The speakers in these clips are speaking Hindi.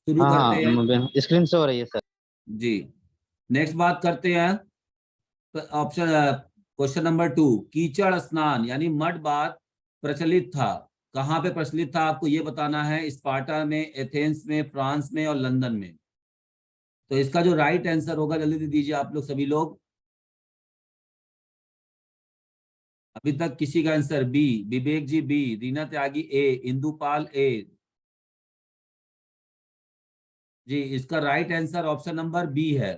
शुरू हाँ करते हैं। हाँ, स्क्रीन शो हो रही है सर। जी, नेक्स्ट बात करते हैं। ऑप्शन क्वेश्चन नंबर 2, कीचड़ स्नान यानी मड बाथ प्रचलित था। कहाँ पे प्रचलित था आपको ये बताना है, स्पार्टा में, एथेंस में, फ्रांस में और लंदन में। तो इसका जो राइट आंसर होगा जल्दी दीजिए आप लोग सभी लोग। अभी तक किसी का answer B, Vivek ji B, Reena Tyagi A, Indupal A. जी, इसका right answer option number B है।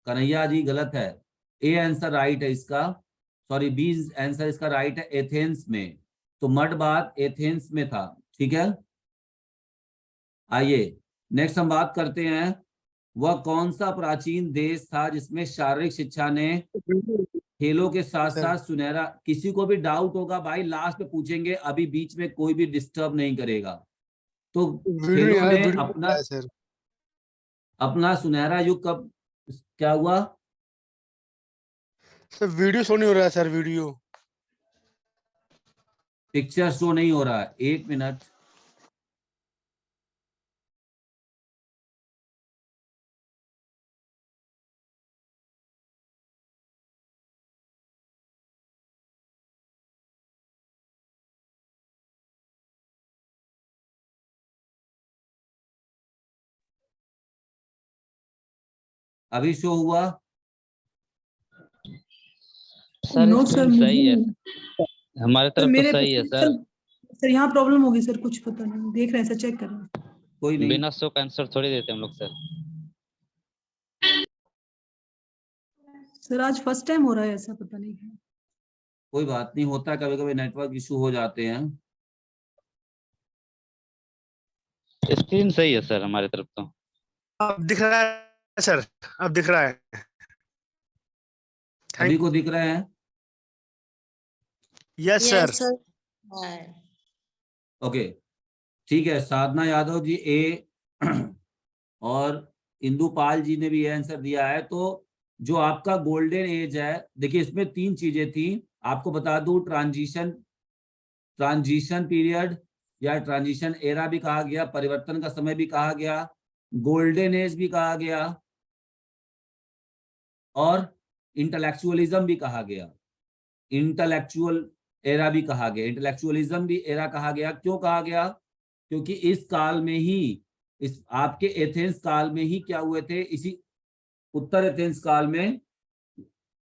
कन्हैया जी गलत है, ए आंसर राइट है इसका। सॉरी, बी आंसर इसका राइट है, एथेंस में। तो मड बाथ एथेंस में था। ठीक है, आइए नेक्स्ट हम बात करते हैं। वह कौन सा प्राचीन देश था जिसमें शारीरिक शिक्षा ने खेलों के साथ सर साथ सुनहरा, किसी को भी डाउट होगा भाई लास्ट में पूछेंगे, अभी बीच में कोई भी डिस्टर्ब नहीं करेगा। तो वीडियो नहीं खेलों आ रहा, ने वीडियो नहीं अपना आ रहा है सर। अपना सुनहरा युग कब, क्या हुआ? सर वीडियो शो नहीं हो रहा है सर, वीडियो। पिक्चर शो नहीं हो रहा है, एक मिनट। अभी शो हुआ? सर नो सर, स्क्रीन सही है, हमारे सर तरफ तो मेरे सही है सर। सर यहाँ प्रॉब्लम होगी सर, कुछ पता नहीं, देख रहे हैं सर, चेक कर रहे हैं। कोई नहीं, बिना शो का आंसर थोड़ी देते हम लोग सर। सर आज फर्स्ट टाइम हो रहा है ऐसा, पता नहीं क्यों। कोई बात नहीं, होता है कभी कभी नेटवर्क इशू हो जाते हैं। स्क्रीन सही है सर हमारे तरफ तो। अब दिख रहा है सर, अब दिख रहा है। अभी को दिख रहे हैं? Yes sir. ओके, ठीक है। साधना यादव जी ए और इंदुपाल जी ने भी ये आंसर दिया है। तो जो आपका गोल्डन एज है, देखिए इसमें 3 चीजें थी। आपको बता दूं, ट्रांजिशन पीरियड या ट्रांजिशन एरा भी कहा गया, परिवर्तन का समय भी कहा गया, गोल्डन एज भी कहा गया और इंटेलेक्चुअलिज्म भी कहा गया। इंटेलेक्चुअल एरा भी कहा गया, इंटेलेक्चुअलिज्म भी एरा कहा गया। क्यों कहा गया? क्योंकि इस काल में ही, इस आपके एथेंस काल में ही क्या हुए थे, इसी उत्तर एथेंस काल में,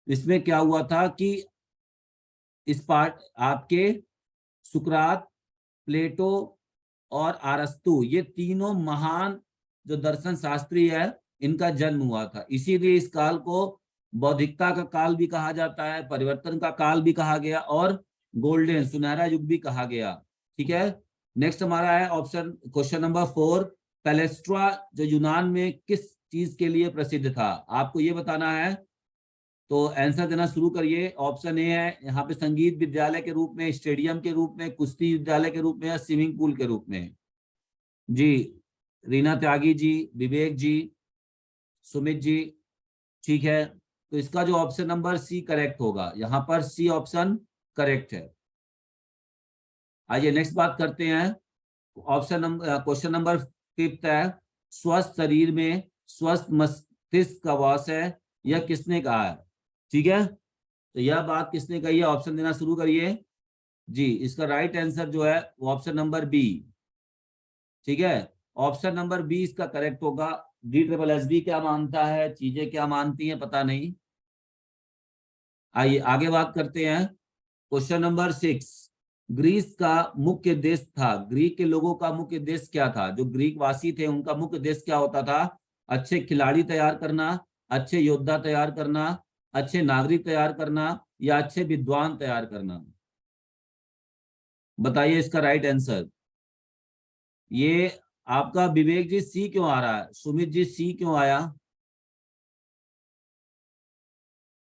इसमें क्या हुआ था कि इस पार्ट आपके सुकरात, प्लेटो और अरस्तु, ये तीनों महान जो दर्शन शास्त्री है, इनका जन्म हुआ था। इसीलिए इस काल को बौद्धिकता का काल भी कहा जाता है, परिवर्तन का काल भी कहा गया और गोल्डन सुनहरा युग भी कहा गया। ठीक है, नेक्स्ट हमारा है ऑप्शन क्वेश्चन नंबर 4, पैलेस्ट्रा जो यूनान में किस चीज के लिए प्रसिद्ध था, आपको ये बताना है। तो आंसर देना शुरू करिए। ऑप्शन ए है यहाँ पे संगीत विद्यालय के रूप में, स्टेडियम के रूप में, कुश्ती विद्यालय के रूप में या स्विमिंग पूल के रूप में। जी, रीना त्यागी जी, विवेक जी, सुमित जी। ठीक है, तो इसका जो ऑप्शन नंबर सी करेक्ट होगा, यहाँ पर सी ऑप्शन करेक्ट है। आइए नेक्स्ट बात करते हैं। ऑप्शन नंबर क्वेश्चन नंबर 5 है, स्वस्थ शरीर में स्वस्थ मस्तिष्क का वास है, यह किसने कहा है? ठीक है, तो यह बात किसने कही है, ऑप्शन देना शुरू करिए। जी, इसका राइट आंसर जो है वो ऑप्शन नंबर बी। ठीक है, ऑप्शन नंबर बी इसका करेक्ट होगा। DSSB क्या मानता है, चीजें क्या मानती हैं पता नहीं। आइए आगे बात करते हैं। क्वेश्चन नंबर 6, ग्रीस का मुख्य देश था, ग्रीक के लोगों का मुख्य देश क्या था, जो ग्रीक वासी थे उनका मुख्य देश क्या होता था? अच्छे खिलाड़ी तैयार करना, अच्छे योद्धा तैयार करना, अच्छे नागरिक तैयार करना या अच्छे विद्वान तैयार करना? बताइए इसका राइट आंसर। ये आपका विवेक जी सी क्यों आ रहा है, सुमित जी सी क्यों आया,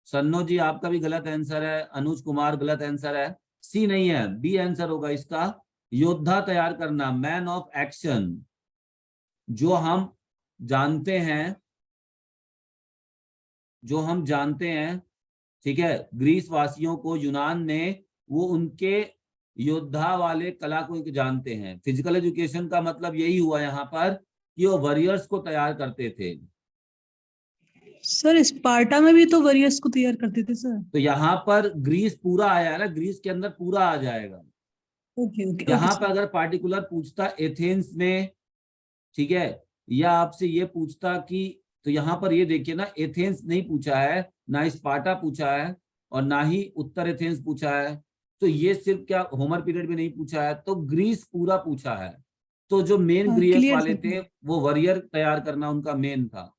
सन्नो जी आपका भी गलत आंसर है, अनुज कुमार गलत आंसर है, सी नहीं है, बी आंसर होगा इसका, योद्धा तैयार करना, मैन ऑफ एक्शन। जो हम जानते हैं, जो हम जानते हैं, ठीक है, ग्रीस वासियों को यूनान ने, वो उनके योद्धा वाले कला को जानते हैं। फिजिकल एजुकेशन का मतलब यही हुआ यहाँ पर कि वो वॉरियर्स को तैयार करते थे। सर स्पार्टा में भी तो वॉरियर्स को तैयार करते थे सर। तो यहाँ पर ग्रीस पूरा आया है ना, ग्रीस के अंदर पूरा आ जाएगा। ओके ओके ओके यहाँ पर सर। अगर पार्टिकुलर पूछता एथेंस में, ठीक है, या आपसे ये पूछता कि, तो यहाँ पर ये देखिए ना, एथेंस नहीं पूछा है, ना स्पार्टा पूछा है, और ना ही उत्तर एथेंस पूछा है। तो ये सिर्फ क्या होमर पीरियड में नहीं पूछा है, तो ग्रीस पूरा पूछा है। तो जो मेन हाँ ग्रीक क्लियर वाले सर। थे वो वॉरियर तैयार करना उनका मेन था।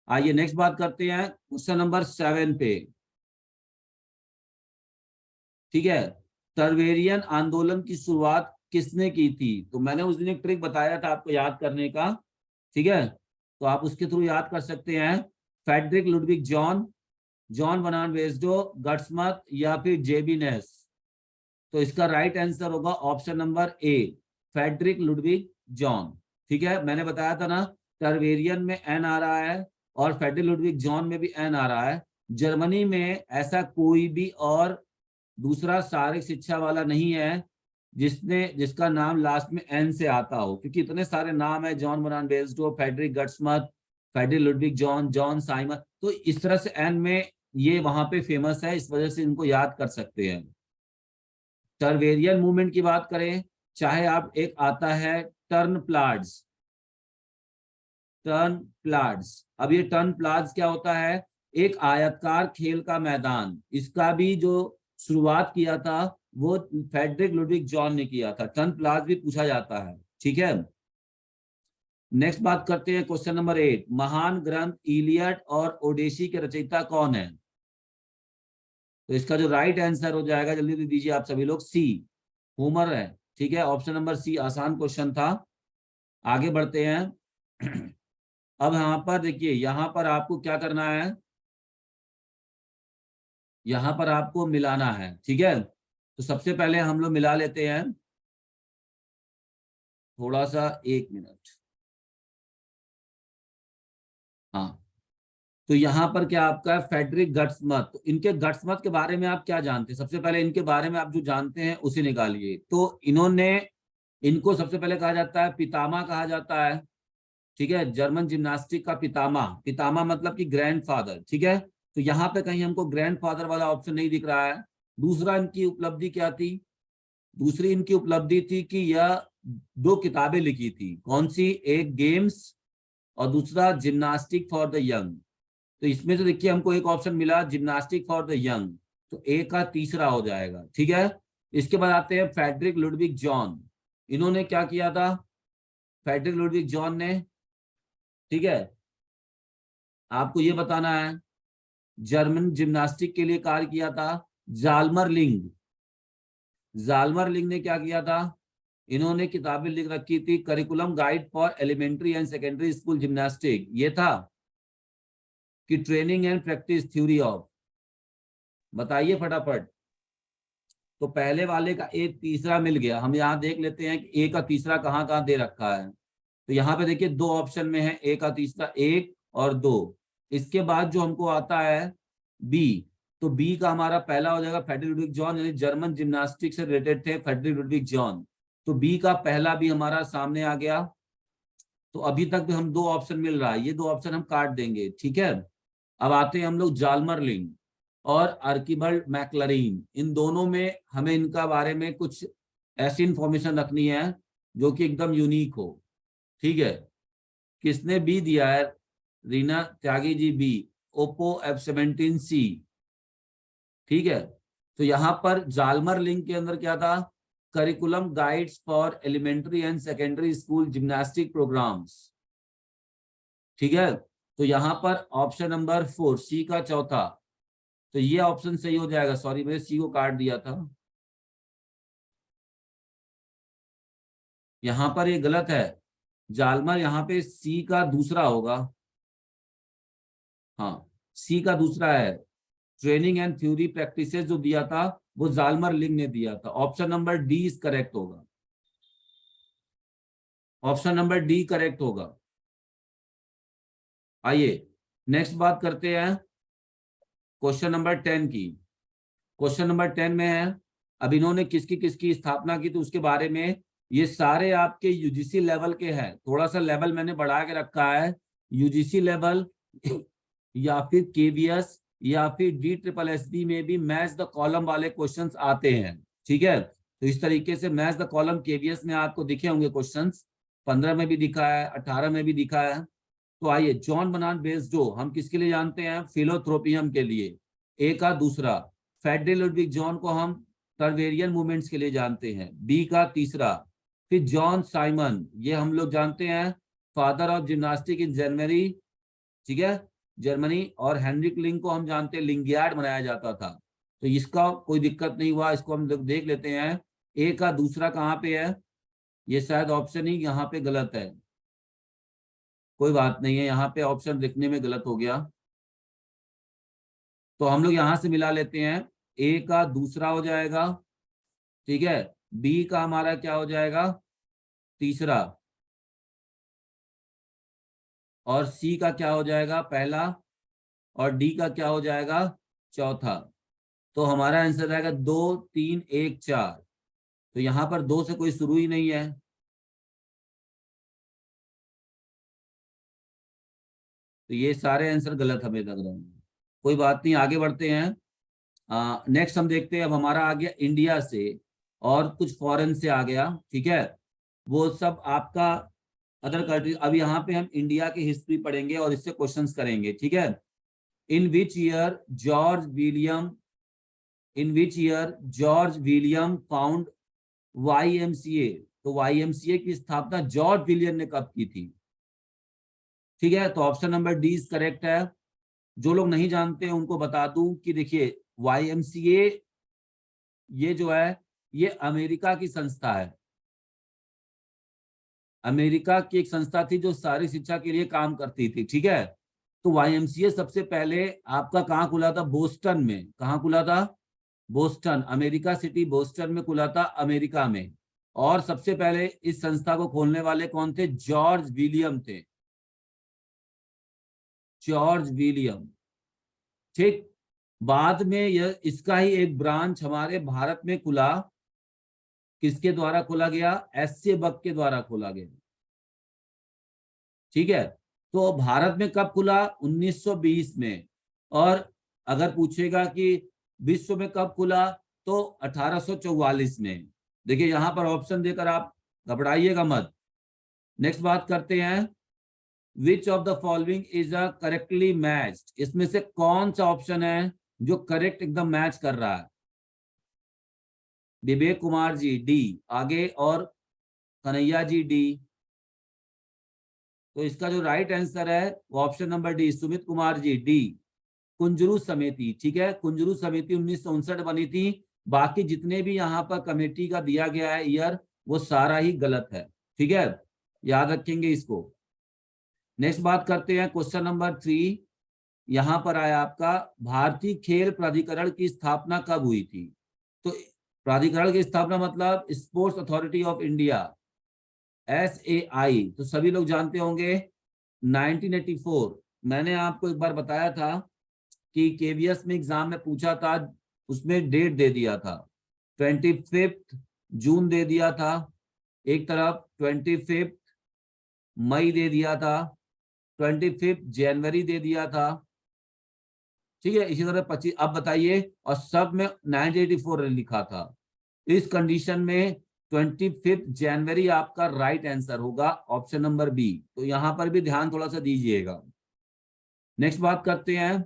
आइए नेक्स्ट बात करते हैं क्वेश्चन नंबर 7 पे। ठीक है, टर्वेरियन आंदोलन की शुरुआत किसने की थी? तो मैंने उस दिन एक ट्रिक बताया था आपको याद करने का, ठीक है, तो आप उसके थ्रू याद कर सकते हैं। फेडरिक लुडविग जॉन, जॉन बनाम वेस्डो, गट्समथ, या फिर जेबीनेस। तो इसका राइट आंसर होगा option number A, Friedrich Ludwig Jahn. ठीक है, मैंने बताया था ना, टर्वेरियन में एन आ रहा है और फेडरिक लुडविग जॉन में भी एन आ रहा है। जर्मनी में ऐसा कोई भी और दूसरा शारीरिक शिक्षा वाला नहीं है जिसका नाम लास्ट में एन से आता हो, क्योंकि इतने सारे नाम है, जॉन बनाम वेस्डो, Friedrich Gutsmuths, Friedrich Ludwig John, John Simon. तो इस तरह से एन में ये वहां पे फेमस है, इस वजह से इनको याद कर सकते हैं। टर्वेरियन मूवमेंट की बात करें, चाहे आप, एक आता है टर्न प्लाड्स, टर्न प्लाड्स। अब ये टर्न प्लाड्स क्या होता है? एक आयताकार खेल का मैदान। इसका भी जो शुरुआत किया था वो फेडरिक लुडविग जॉन ने किया था। टर्न प्लाड्स भी पूछा जाता है। ठीक है, नेक्स्ट बात करते हैं क्वेश्चन नंबर 8। महान ग्रंथ इलियड और ओडेसी के रचयिता कौन है? तो इसका जो राइट आंसर हो जाएगा, जल्दी जल्दी दीजिए आप सभी लोग, सी, होमर है। ठीक है, ऑप्शन नंबर सी, आसान क्वेश्चन था। आगे बढ़ते हैं। अब यहाँ पर देखिए, यहाँ पर आपको क्या करना है, यहाँ पर आपको मिलाना है। ठीक है, तो सबसे पहले हम लोग मिला लेते हैं, थोड़ा सा, 1 मिनट। हाँ, तो यहाँ पर क्या आपका है, फेडरिक गट्समथ। तो इनके गट्समथ के बारे में आप क्या जानते हैं? सबसे पहले इनके बारे में आप जो जानते हैं उसे निकालिए। तो इनको सबसे पहले कहा जाता है, पितामह कहा जाता है। ठीक है, जर्मन जिम्नास्टिक का पितामह, पितामह मतलब कि ग्रैंडफादर। ठीक है, तो यहाँ पे कहीं हमको ग्रैंडफादर वाला ऑप्शन नहीं दिख रहा है। दूसरा इनकी उपलब्धि क्या थी? दूसरी इनकी उपलब्धि थी कि यह 2 किताबें लिखी थी। कौन सी? एक गेम्स और दूसरा जिम्नास्टिक फॉर द यंग। तो इसमें से देखिए हमको एक ऑप्शन मिला, जिम्नास्टिक फॉर द यंग, तो ए का तीसरा हो जाएगा। ठीक है, इसके बाद आते हैं फेडरिक लुडविग जॉन। इन्होंने क्या किया था? फेडरिक लुडविग जॉन ने, ठीक है, आपको ये बताना है, जर्मन जिम्नास्टिक के लिए कार्य किया था। जाल्मरलिंग, जाल्मरलिंग ने क्या किया था? इन्होंने किताबें लिख रखी थी, curriculum guide for elementary and secondary school gymnastic, ये था कि training and practice theory of. बताइए फटाफट। तो पहले वाले का एक तीसरा मिल गया। हम यहाँ देख लेते हैं कि ए का तीसरा कहाँ कहाँ दे रखा है। तो यहाँ पे देखिए 2 ऑप्शन में है ए का तीसरा, 1 और 2। इसके बाद जो हमको आता है बी, तो बी का हमारा पहला हो जाएगा फेडरिक लुडविग जॉन, यानी जर्मन जिम्नास्टिक से रिलेटेड थे फेडरिक लुडविग जॉन। तो बी का पहला भी हमारा सामने आ गया। तो अभी तक भी हम 2 ऑप्शन मिल रहा है, ये 2 ऑप्शन हम काट देंगे। ठीक है, अब आते हैं हम लोग जाल्मरलिंग और आर्किबल्ड मैक्लरीन। इन दोनों में हमें इनका बारे में कुछ ऐसी इंफॉर्मेशन रखनी है जो कि एकदम यूनिक हो। ठीक है, किसने बी दिया है? रीना त्यागी जी, बी, ओप्पो F17C। ठीक है, तो यहाँ पर जाल्मरलिंग के अंदर क्या था? Curriculum guides for elementary and secondary school gymnastic programs. ठीक है, तो यहाँ पर ऑप्शन नंबर 4, सी का चौथा, तो ये ऑप्शन सही हो जाएगा। सॉरी, मैंने सी को काट दिया था, यहां पर ये गलत है। जालमर यहाँ पे सी का दूसरा होगा। हाँ, सी का दूसरा है। ट्रेनिंग एंड थ्योरी प्रैक्टिसेस जो दिया था वो जालमर लिंग ने दिया था। Option number D is correct होगा, ऑप्शन नंबर डी करेक्ट होगा। आइए नेक्स्ट बात करते हैं क्वेश्चन नंबर 10 की। क्वेश्चन नंबर 10 में है, अब इन्होंने किसकी किसकी स्थापना की तो उसके बारे में ये सारे आपके यूजीसी लेवल के हैं, थोड़ा सा लेवल मैंने बढ़ा के रखा है, यूजीसी लेवल या फिर केवीएस या फिर DSSB में भी मैच द कॉलम वाले क्वेश्चंस आते हैं, ठीक है। तो इस तरीके से मैच द कॉलम केवीएस में आपको दिखे होंगे क्वेश्चंस, 15 में भी दिखा है, 18 में भी दिखा है। तो आइए, जॉन बनान बेस्डो हम किसके लिए जानते हैं? फिलोथ्रोपियम के लिए, ए का दूसरा। फेडरिक लुडविग जॉन को हम टर्वेरियन मूवमेंट्स के लिए जानते हैं, बी का तीसरा। फिर जॉन साइमन, ये हम लोग जानते हैं father of gymnastic in Germany, ठीक है, जर्मनी। और हेनरिक लिंग को हम जानते हैं लिंगियार्ड बनाया जाता था, तो इसका कोई दिक्कत नहीं हुआ, इसको हम लोग देख लेते हैं। ए का दूसरा कहाँ पे है? ये शायद ऑप्शन ही यहाँ पे गलत है, कोई बात नहीं है, यहाँ पे ऑप्शन लिखने में गलत हो गया, तो हम लोग यहां से मिला लेते हैं। ए का दूसरा हो जाएगा, ठीक है, बी का हमारा क्या हो जाएगा? तीसरा, और सी का क्या हो जाएगा? पहला, और डी का क्या हो जाएगा? चौथा। तो हमारा आंसर आएगा 2 3 1 4। तो यहां पर 2 से कोई शुरू ही नहीं है, तो ये सारे आंसर गलत हमें लग रहे हैं। कोई बात नहीं, आगे बढ़ते हैं। नेक्स्ट हम देखते हैं, अब हमारा आ गया इंडिया से और कुछ फॉरेन से आ गया, ठीक है, वो सब आपका अदर कंट्री। अब यहाँ पे हम इंडिया की हिस्ट्री पढ़ेंगे और इससे क्वेश्चंस करेंगे, ठीक है। In which year George William found YMCA? तो YMCA की स्थापना जॉर्ज विलियम ने कब की थी? ठीक है, तो option number D is correct है। जो लोग नहीं जानते हैं उनको बता दूं कि देखिए, YMCA ये जो है ये अमेरिका की संस्था है, अमेरिका की एक संस्था थी जो सारी शिक्षा के लिए काम करती थी, ठीक है। तो YMCA सबसे पहले आपका कहाँ खुला था? बोस्टन में। कहाँ खुला था? बोस्टन, अमेरिका सिटी बोस्टन में खुला था, अमेरिका में। और सबसे पहले इस संस्था को खोलने वाले कौन थे? जॉर्ज विलियम थे, जॉर्ज विलियम, ठीक। बाद में यह इसका ही एक ब्रांच हमारे भारत में खुला, किसके द्वारा खोला गया? SC बक के द्वारा खोला गया, ठीक है। तो भारत में कब खुला? 1920 में। और अगर पूछेगा कि विश्व में कब खुला, तो 1844 में। देखिए यहां पर ऑप्शन देकर आप घबराइएगा मत। नेक्स्ट बात करते हैं, which of the following is a correctly matched? इसमें से कौन सा ऑप्शन है जो करेक्ट एकदम मैच कर रहा है? विवेक कुमार जी डी, आगे, और कन्हैया जी डी। तो इसका जो राइट आंसर है वो option number D, Sumit Kumar ji D, Kunzru समिति, ठीक है। कुंजरू समिति 1959 बनी थी। बाकी जितने भी यहाँ पर कमेटी का दिया गया है ईयर, वो सारा ही गलत है, ठीक है, याद रखेंगे इसको। नेक्स्ट बात करते हैं, क्वेश्चन नंबर 3 यहाँ पर आया आपका, भारतीय खेल प्राधिकरण की स्थापना कब हुई थी? तो प्राधिकरण की स्थापना मतलब sports authority of India, SAI, तो सभी लोग जानते होंगे 1984। मैंने आपको एक बार बताया था कि KVS में एग्जाम में पूछा था, उसमें डेट दे दिया था, 25 जून दे दिया था एक तरफ, 25 मई दे दिया था, 25 जनवरी दे दिया था, ठीक है, इसी तरह 25। अब बताइए, और सब में 1984 लिखा था। इस कंडीशन में 25 जनवरी आपका राइट आंसर होगा, ऑप्शन नंबर बी। तो यहां पर भी ध्यान थोड़ा सा दीजिएगा। नेक्स्ट बात करते हैं,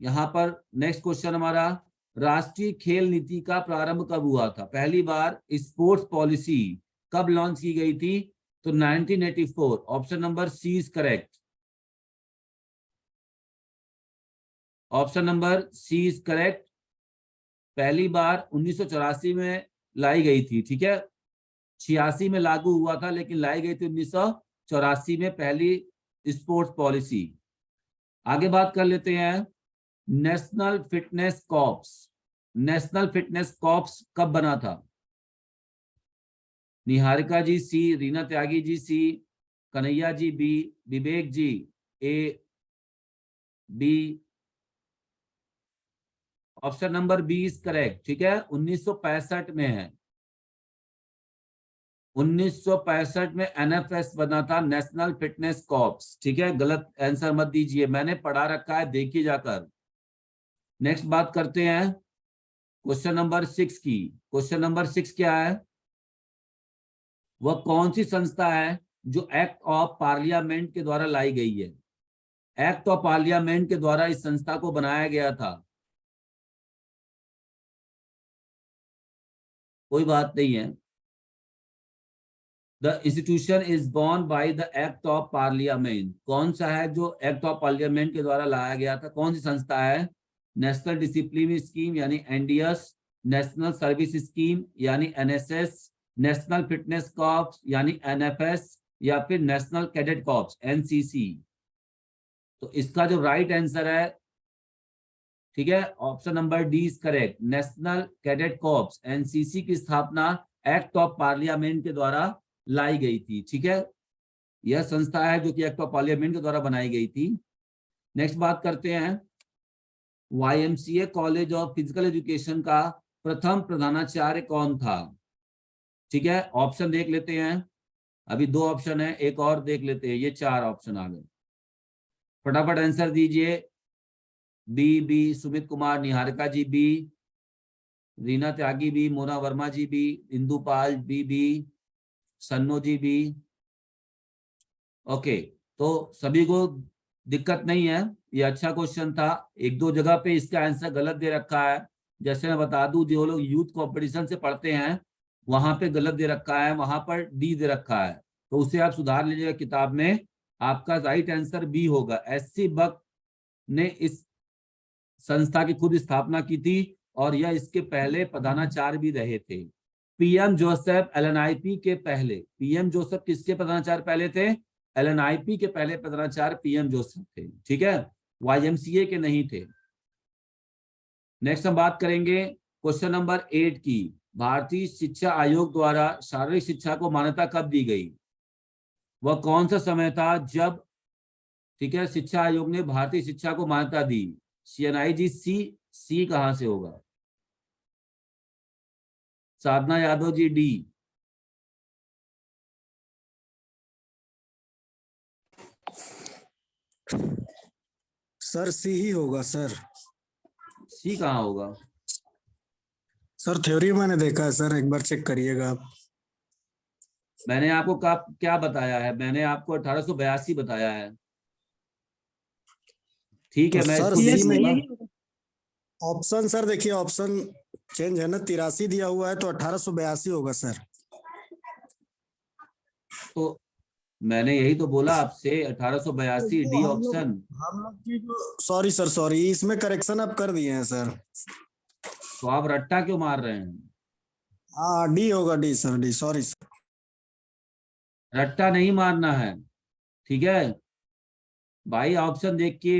यहां पर नेक्स्ट क्वेश्चन हमारा, राष्ट्रीय खेल नीति का प्रारंभ कब हुआ था? पहली बार स्पोर्ट्स पॉलिसी कब लॉन्च की गई थी? तो 1984, option number C is correct, option number C is correct. पहली बार 1984 में लाई गई थी, ठीक है, 86 में लागू हुआ था, लेकिन लाई गई थी 1984 में पहली स्पोर्ट्स पॉलिसी। आगे बात कर लेते हैं, national fitness corps, national fitness corps कब बना था? Niharika ji C, Reena Tyagi ji C, Kanhaiya ji B, Vivek ji A, B, option number B is correct, ठीक है, 1965 में है। 1965 में एनएफएस बना था, नेशनल फिटनेस कॉर्प्स। ठीक है, गलत आंसर मत दीजिए, मैंने पढ़ा रखा है, देखिए जाकर। नेक्स्ट बात करते हैं क्वेश्चन नंबर 6 की। क्वेश्चन नंबर 6 क्या है? वह कौन सी संस्था है जो एक्ट ऑफ पार्लियामेंट के द्वारा लाई गई है? एक्ट ऑफ पार्लियामेंट के द्वारा इस संस्था को बनाया गया था। कोई बात नहीं है। The institution is born by the act of parliament. कौन सा है जो एक्ट ऑफ पार्लियामेंट के द्वारा लाया गया था? कौन सी संस्था है? नेशनल डिसिप्लिन स्कीम यानी एनडीएस, नेशनल सर्विस स्कीम यानी एनएसएस, नेशनल फिटनेस कॉर्प्स यानी एनएफएस, या फिर नेशनल कैडेट कॉर्प्स एनसीसी। तो इसका जो राइट आंसर है, ठीक है, option number D is correct. National cadet corps NCC की स्थापना एक्ट ऑफ पार्लियामेंट के द्वारा लाई गई थी। ठीक है, यह संस्था है जो कि एक्ट ऑफ पार्लियामेंट के द्वारा बनाई गई थी। नेक्स्ट बात करते हैं, YMCA college of physical education का प्रथम प्रधानाचार्य कौन था? ठीक है, ऑप्शन देख लेते हैं। अभी 2 ऑप्शन है, एक और देख लेते हैं। ये 4 ऑप्शन आ गए, फटाफट आंसर दीजिए। B Sumit Kumar Niharika ji B, Reena Tyagi B, Mona Verma ji B, Indupal B, Sanno ji B. Okay, तो सभी को दिक्कत नहीं है, ये अच्छा क्वेश्चन था। 1-2 जगह पे इसका आंसर गलत दे रखा है। जैसे मैं बता दूं, जो लोग यूथ कंपटीशन से पढ़ते हैं वहां पे गलत दे रखा है, वहां पर डी दे रखा है, तो उसे आप सुधार लीजिएगा किताब में। आपका राइट आंसर बी होगा। एससी बक ने इस संस्था की खुद स्थापना की थी और यह इसके पहले प्रधानाचार्य भी रहे थे। पीएम जोसेफ एलएनआईपी के पहले, पीएम जोसेफ किसके प्रधानाचार्य पहले थे? एलएनआईपी के पहले प्रधानाचार्य पीएम जोसेफ थे। ठीक है, वाईएमसीए के नहीं थे। नेक्स्ट हम बात करेंगे क्वेश्चन नंबर 8 की। भारतीय शिक्षा आयोग द्वारा शारीरिक शिक्षा को मान्यता कब दी गई? वह कौन सा समय था जब, ठीक है, शिक्षा आयोग ने भारतीय शिक्षा को मान्यता दी? CNIG सी कहां से होगा? साधना यादव जी डी, सर सी ही होगा सर। सी कहां होगा? सर थ्योरी मैंने देखा है सर, एक बार चेक करिएगा आप। मैंने आपको क्या बताया है? मैंने आपको 1882 बताया है। ठीक है, तो मैं सर इसको सी देख में लूंगा। यही होगा। ऑप्शन सर देखिए, ऑप्शन चेंज है ना, 83 दिया हुआ है तो 1882 होगा सर। तो मैंने यही तो बोला आपसे, 1882 डी ऑप्शन। हम लोग की जो, सॉरी सर सॉरी, इसमें करेक्शन आप कर दिए हैं सर। तो आप रट्टा क्यों मार रहे हैं? हाँ डी होगा, D sir, D, sorry sir. रट्टा नहीं मारना है, ठीक है भाई। ऑप्शन देख के,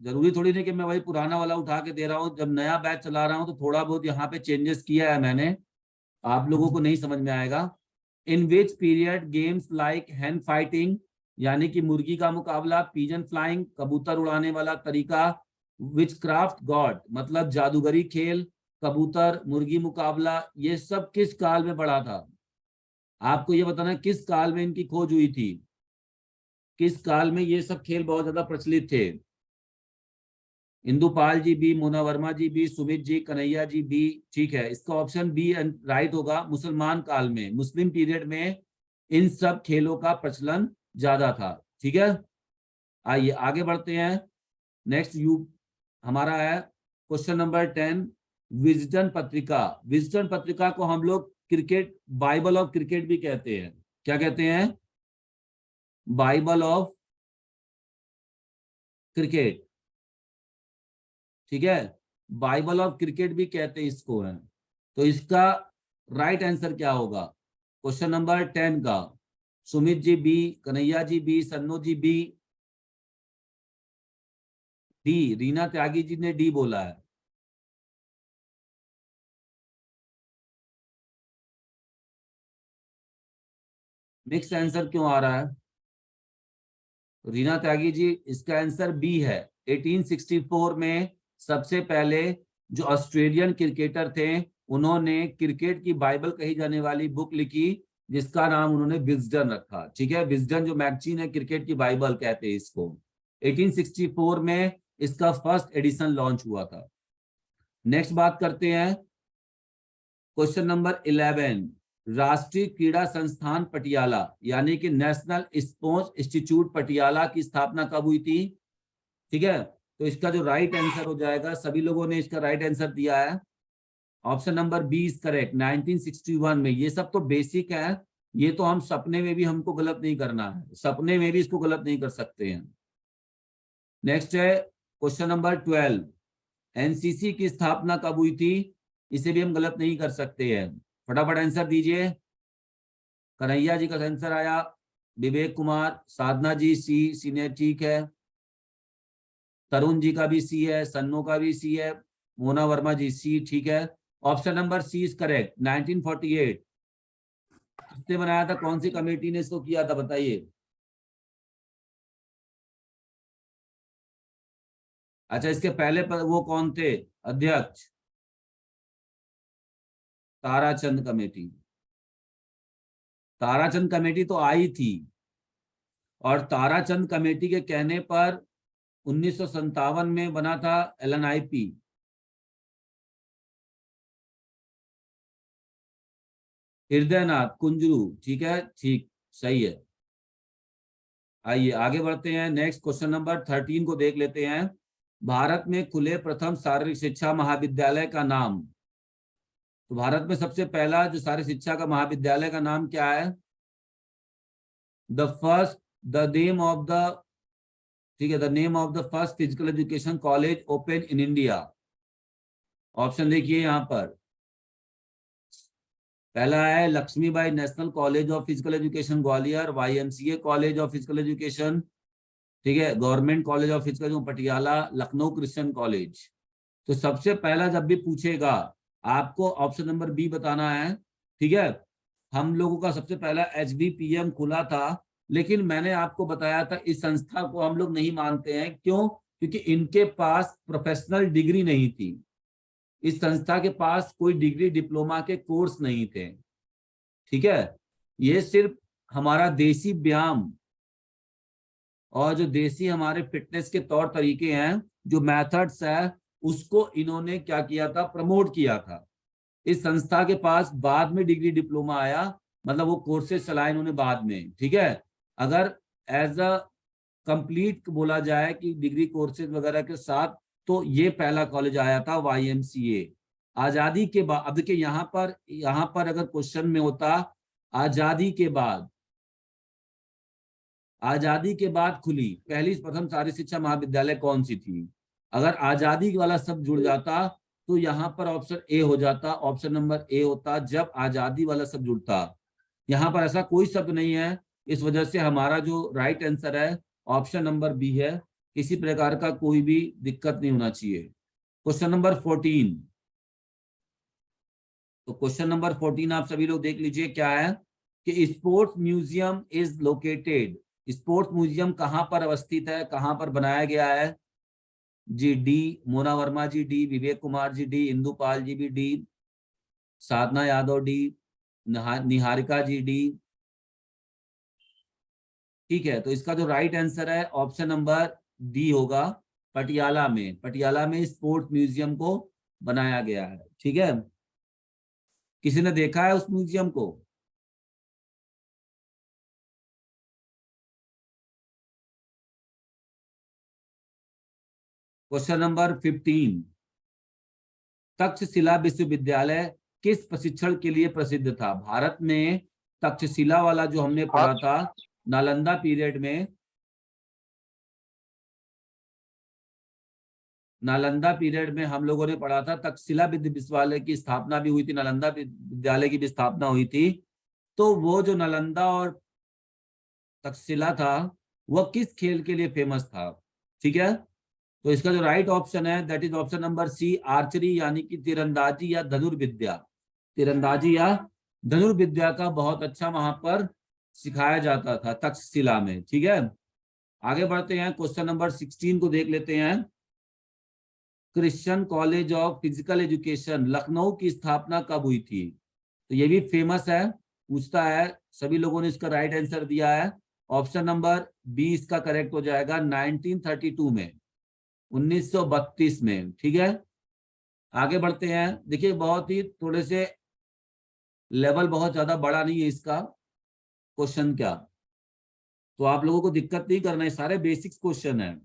जरूरी थोड़ी नहीं कि मैं वही पुराना वाला उठा के दे रहा हूँ। जब नया बैच चला रहा हूँ तो थोड़ा बहुत यहाँ पे चेंजेस किया है मैंने, आप लोगों को नहीं समझ में आएगा। In which period games like hand fighting यानी कि मुर्गी का मुकाबला, पिजन फ्लाइंग कबूतर उड़ाने वाला तरीका, विच क्राफ्ट गॉड मतलब जादूगरी खेल, कबूतर मुर्गी मुकाबला, ये सब किस काल में पड़ा था? आपको ये बताना किस काल में इनकी खोज हुई थी, किस काल में ये सब खेल बहुत ज्यादा प्रचलित थे। Indupal ji B, Mona Verma ji B, Sumit ji, Kanhaiya ji B. ठीक है, इसका ऑप्शन बी राइट होगा। मुसलमान काल में, मुस्लिम पीरियड में इन सब खेलों का प्रचलन ज्यादा था। ठीक है, आइए आगे बढ़ते हैं। नेक्स्ट हमारा है क्वेश्चन नंबर 10, विजडन पत्रिका। विजडन पत्रिका को हम लोग क्रिकेट, बाइबल ऑफ क्रिकेट भी कहते हैं। क्या कहते हैं? Bible of cricket. ठीक है, बाइबल ऑफ क्रिकेट भी कहते हैं इसको है। तो इसका राइट आंसर क्या होगा क्वेश्चन नंबर 10 का? Sumit ji B, Kanhaiya ji B, Sanno ji B, D, Reena Tyagi ji ने डी बोला है। मिक्स आंसर क्यों आ रहा है? रीना त्यागी जी, इसका आंसर बी है। 1864 में सबसे पहले जो ऑस्ट्रेलियन क्रिकेटर थे उन्होंने क्रिकेट की बाइबल कही जाने वाली बुक लिखी, जिसका नाम उन्होंने विजडन रखा। ठीक है, विजडन जो मैगजीन है, क्रिकेट की बाइबल कहते हैं इसको। 1864 में इसका फर्स्ट एडिशन लॉन्च हुआ था। नेक्स्ट बात करते हैं क्वेश्चन नंबर 11। राष्ट्रीय क्रीड़ा संस्थान पटियाला यानी कि नेशनल स्पोर्ट्स इंस्टीट्यूट पटियाला की स्थापना कब हुई थी? ठीक है, तो इसका जो राइट आंसर हो जाएगा, सभी लोगों ने इसका राइट आंसर दिया है, option number B is correct, 1961 में। ये सब तो बेसिक है, ये तो हम सपने में भी हमको गलत नहीं करना है, सपने में भी इसको गलत नहीं कर सकते हैं। नेक्स्ट है क्वेश्चन नंबर 12। एनसीसी की स्थापना कब हुई थी? इसे भी हम गलत नहीं कर सकते हैं, फटाफट आंसर दीजिए। कन्हैया जी का आंसर आया, विवेक कुमार, साधना जी सी ने ठीक है, तरुण जी का भी सी है, सन्नो का भी सी है, मोना वर्मा जी सी ठीक है। Option number C is correct, 1948। किसने बनाया था, कौन सी कमेटी ने इसको किया था, बताइए। अच्छा, इसके पहले पर वो कौन थे अध्यक्ष? ताराचंद कमेटी। ताराचंद कमेटी तो आई थी, और ताराचंद कमेटी के कहने पर 1957 में बना था LNIP। हृदयनाथ कुंजरू, ठीक है, ठीक, सही है। आइए आगे बढ़ते हैं, नेक्स्ट क्वेश्चन नंबर 13 को देख लेते हैं। भारत में खुले प्रथम शारीरिक शिक्षा महाविद्यालय का नाम। तो भारत में सबसे पहला जो शारीरिक शिक्षा का महाविद्यालय का नाम क्या है? द नेम ऑफ द, ठीक है, the name of the first physical education college open in India. Option देखिए यहाँ पर, पहला है Lakshmibai national college of physical education Gwalior, YMCA college of physical education, ठीक है, government college of physical education Patiala, Lucknow Christian college. तो सबसे पहला जब भी पूछेगा आपको ऑप्शन नंबर बी बताना है। ठीक है, हम लोगों का सबसे पहला HBPM खुला था, लेकिन मैंने आपको बताया था इस संस्था को हम लोग नहीं मानते हैं। क्यों? क्योंकि इनके पास प्रोफेशनल डिग्री नहीं थी, इस संस्था के पास कोई डिग्री डिप्लोमा के कोर्स नहीं थे। ठीक है, ये सिर्फ हमारा देसी व्यायाम और जो देसी हमारे फिटनेस के तौर तरीके हैं, जो मेथड्स है, उसको इन्होंने क्या किया था, प्रमोट किया था। इस संस्था के पास बाद में डिग्री डिप्लोमा आया, मतलब वो कोर्सेज चलाए इन्होंने बाद में। ठीक है, अगर एज अ कंप्लीट बोला जाए कि डिग्री कोर्सेज वगैरह के साथ, तो ये पहला कॉलेज आया था YMCA। आजादी के बाद, अब देखिए यहाँ पर अगर क्वेश्चन में होता आजादी के बाद खुली पहली प्रथम शारीरिक शिक्षा महाविद्यालय कौन सी थी, अगर आजादी वाला शब्द जुड़ जाता तो यहाँ पर ऑप्शन ए हो जाता, ऑप्शन नंबर ए होता जब आजादी वाला शब्द जुड़ता। यहाँ पर ऐसा कोई शब्द नहीं है, इस वजह से हमारा जो राइट आंसर है ऑप्शन नंबर बी है। किसी प्रकार का कोई भी दिक्कत नहीं होना चाहिए। Question number 14। तो क्वेश्चन नंबर 14 आप सभी लोग देख लीजिए क्या है कि sports museum is located. Sports museum कहां पर अवस्थित है, कहां पर बनाया गया है? Ji D, Mona Verma ji D, Vivek Kumar ji D, Indupal ji भी D, Sadhana Yadav D, Niharika ji D. ठीक है, तो इसका जो राइट आंसर है ऑप्शन नंबर डी होगा, पटियाला में स्पोर्ट्स म्यूजियम को बनाया गया है। ठीक है, किसी ने देखा है उस म्यूजियम को? Question number 15। तक्षशिला विश्वविद्यालय किस प्रशिक्षण के लिए प्रसिद्ध था? भारत में तक्षशिला वाला जो हमने पढ़ा था नालंदा पीरियड में हम लोगों ने पढ़ा था, तक्षशिला विश्वविद्यालय की स्थापना भी हुई थी, नालंदा विद्यालय की भी स्थापना हुई थी। तो वो जो नालंदा और तक्षशिला था वह किस खेल के लिए फेमस था? ठीक है, तो इसका जो राइट ऑप्शन है that is option number C, archery यानी कि तीरंदाजी या धनुर्विद्या का बहुत अच्छा वहां पर सिखाया जाता था तक्षशिला में। ठीक है, आगे बढ़ते हैं, क्वेश्चन नंबर 16 को देख लेते हैं। Christian college of physical education Lucknow की स्थापना कब हुई थी? तो ये भी फेमस है, पूछता है सभी लोगों ने इसका राइट आंसर दिया है। ऑप्शन नंबर बी इसका करेक्ट हो जाएगा। 1932 में, 1932 में। ठीक है, आगे बढ़ते हैं। देखिए बहुत ही थोड़े से लेवल बहुत ज्यादा बड़ा नहीं है इसका क्वेश्चन क्या, तो आप लोगों को दिक्कत नहीं करना है, सारे बेसिक्स क्वेश्चन है।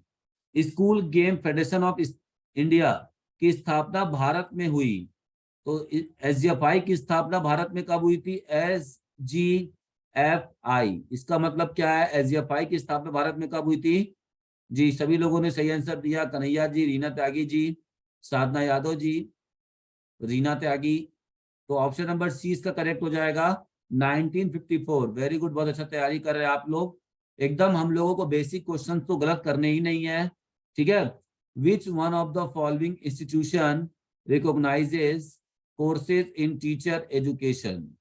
School game federation of India की स्थापना भारत में हुई, तो SGFI की स्थापना भारत में कब हुई थी? SGFI, इसका मतलब क्या है? SGFI की स्थापना भारत में कब हुई थी? जी सभी लोगों ने सही आंसर दिया। कन्हैया जी, रीना त्यागी जी, साधना यादव जी, रीना त्यागी। तो ऑप्शन नंबर सी इसका करेक्ट हो जाएगा 1954। वेरी गुड, बहुत अच्छा तैयारी कर रहे हैं आप लोग एकदम। हम लोगों को बेसिक क्वेश्चन तो गलत करने ही नहीं है, ठीक है। Which one of the following institution recognises courses in teacher education?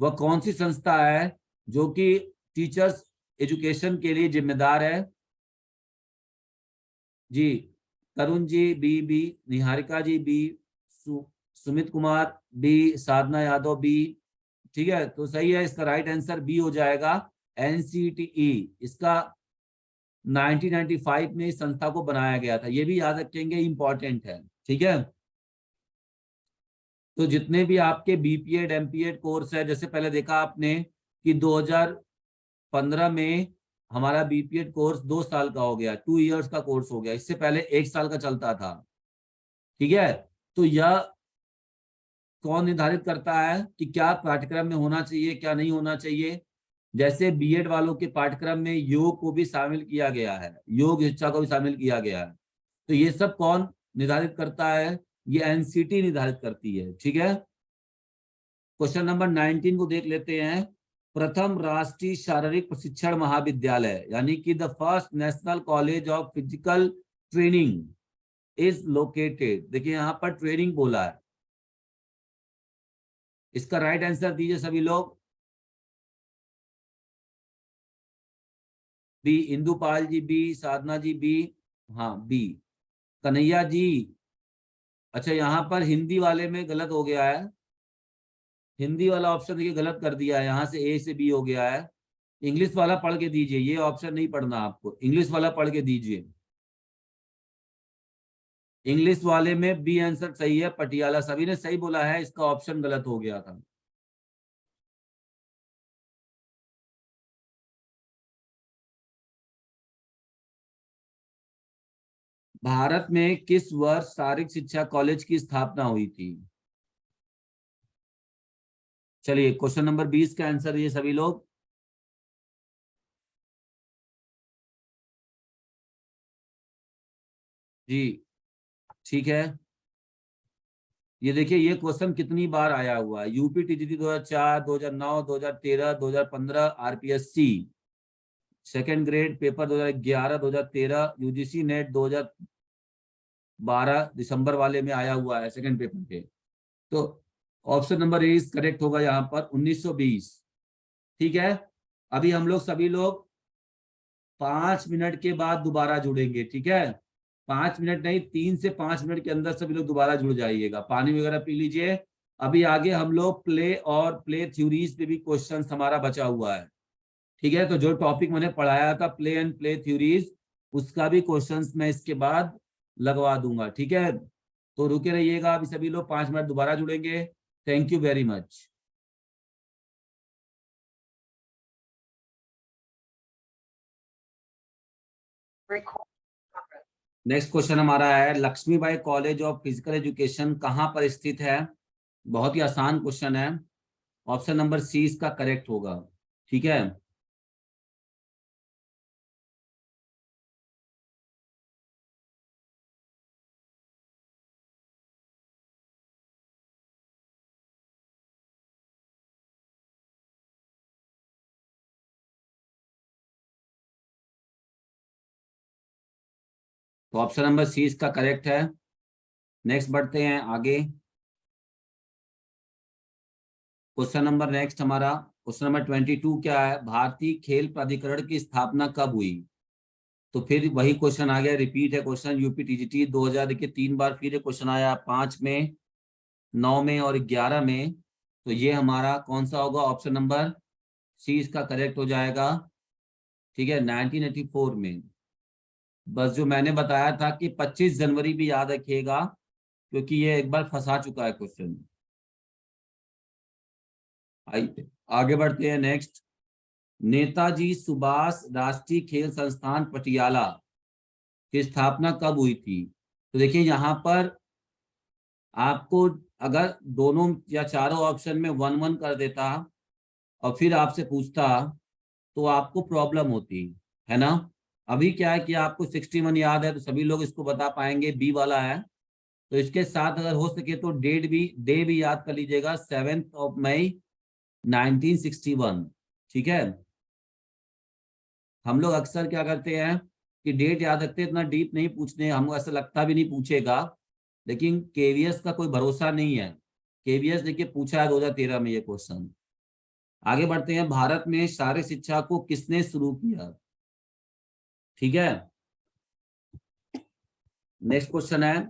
वह कौन सी संस्था है जो कि टीचर्स एजुकेशन के लिए जिम्मेदार है? Ji Tarun ji B, Niharika ji B, Sumit Kumar B, Sadhana Yadav B. ठीक है, तो सही है, इसका राइट आंसर बी हो जाएगा। NCTE इसका 1995 में इस संस्था को बनाया गया था, ये भी याद रखेंगे, इंपॉर्टेंट है। ठीक है, तो जितने भी आपके BPED MPED कोर्स है, जैसे पहले देखा आपने कि 2015 में हमारा BPED कोर्स 2 साल का हो गया, 2 इयर्स का कोर्स हो गया। इससे पहले 1 साल का चलता था। ठीक है, तो यह कौन निर्धारित करता है कि क्या पाठ्यक्रम में होना चाहिए, क्या नहीं होना चाहिए? जैसे BED वालों के पाठ्यक्रम में योग को भी शामिल किया गया है, योग शिक्षा को भी शामिल किया गया है, तो ये सब कौन निर्धारित करता है? ये NCT निर्धारित करती है। ठीक है, क्वेश्चन नंबर 19 को देख लेते हैं। प्रथम राष्ट्रीय शारीरिक प्रशिक्षण महाविद्यालय यानी कि the first national college of physical training is located. देखिए यहाँ पर ट्रेनिंग बोला है, इसका राइट आंसर दीजिए सभी लोग। बी, इंदुपाल जी बी, साधना जी बी, हाँ बी, कन्हैया जी। अच्छा यहाँ पर हिंदी वाले में गलत हो गया है, हिंदी वाला ऑप्शन देखिए गलत कर दिया है, यहाँ से A से B हो गया है। इंग्लिश वाला पढ़ के दीजिए, ये ऑप्शन नहीं पढ़ना आपको, इंग्लिश वाला पढ़ के दीजिए। इंग्लिश वाले में बी आंसर सही है, पटियाला। सभी ने सही बोला है, इसका ऑप्शन गलत हो गया था। भारत में किस वर्ष शारीरिक शिक्षा कॉलेज की स्थापना हुई थी? चलिए क्वेश्चन नंबर 20 का आंसर ये सभी लोग। जी ठीक है, ये देखिए ये क्वेश्चन कितनी बार आया हुआ है। UP TGT 2004, 2009, 2013, 2015, RPSC second grade paper 2011, 2013, UGC net 2012 दिसंबर वाले में आया हुआ है सेकेंड पेपर के। तो option number A is correct होगा यहाँ पर 1920। ठीक है, अभी हम लोग सभी लोग 5 मिनट के बाद दोबारा जुड़ेंगे। ठीक है, 5 मिनट नहीं, 3 से 5 मिनट के अंदर सभी लोग दोबारा जुड़ जाइएगा, पानी वगैरह पी लीजिए। अभी आगे हम लोग प्ले और प्ले थ्योरीज पे भी क्वेश्चन हमारा बचा हुआ है। ठीक है, तो जो टॉपिक मैंने पढ़ाया था प्ले एंड प्ले थ्योरीज, उसका भी क्वेश्चंस मैं इसके बाद लगवा दूंगा। ठीक है, तो रुके रहिएगा, अभी सभी लोग 5 मिनट दोबारा जुड़ेंगे। Thank you very much. Next question हमारा है, Lakshmibai college of physical education कहाँ पर स्थित है? बहुत ही आसान क्वेश्चन है, ऑप्शन नंबर सी इसका करेक्ट होगा। ठीक है, तो ऑप्शन नंबर सी इसका करेक्ट है। नेक्स्ट बढ़ते हैं आगे। क्वेश्चन नंबर नेक्स्ट हमारा क्वेश्चन नंबर 22 क्या है? भारतीय खेल प्राधिकरण की स्थापना कब हुई? तो फिर वही क्वेश्चन आ गया, रिपीट है क्वेश्चन। यूपी TGT 2000 देखिए 3 बार फिर क्वेश्चन आया, 5 में, 9 में और 11 में। तो ये हमारा कौन सा होगा? ऑप्शन नंबर सी इसका करेक्ट हो जाएगा। ठीक है, 1984 में। बस जो मैंने बताया था कि 25 जनवरी भी याद रखिएगा, क्योंकि ये एक बार फंसा चुका है क्वेश्चन। आइए आगे बढ़ते हैं। नेक्स्ट, नेताजी सुभाष राष्ट्रीय खेल संस्थान पटियाला की स्थापना कब हुई थी? तो देखिए यहाँ पर आपको अगर दोनों या चारों ऑप्शन में 1-1 कर देता और फिर आपसे पूछता तो आपको प्रॉब्लम होती है ना। अभी क्या है कि आपको 61 याद है तो सभी लोग इसको बता पाएंगे, बी वाला है। तो इसके साथ अगर हो सके तो डे भी याद कर लीजिएगा, 7 मई 1961। ठीक है, हम लोग अक्सर क्या करते हैं कि डेट याद रखते हैं, इतना डीप नहीं पूछने, हमको ऐसा लगता भी नहीं पूछेगा, लेकिन केवीएस का कोई भरोसा नहीं है। केवीएस देखिए पूछा है 2013 में ये क्वेश्चन। आगे बढ़ते हैं। भारत में शारीरिक शिक्षा को किसने शुरू किया? ठीक है, नेक्स्ट क्वेश्चन है,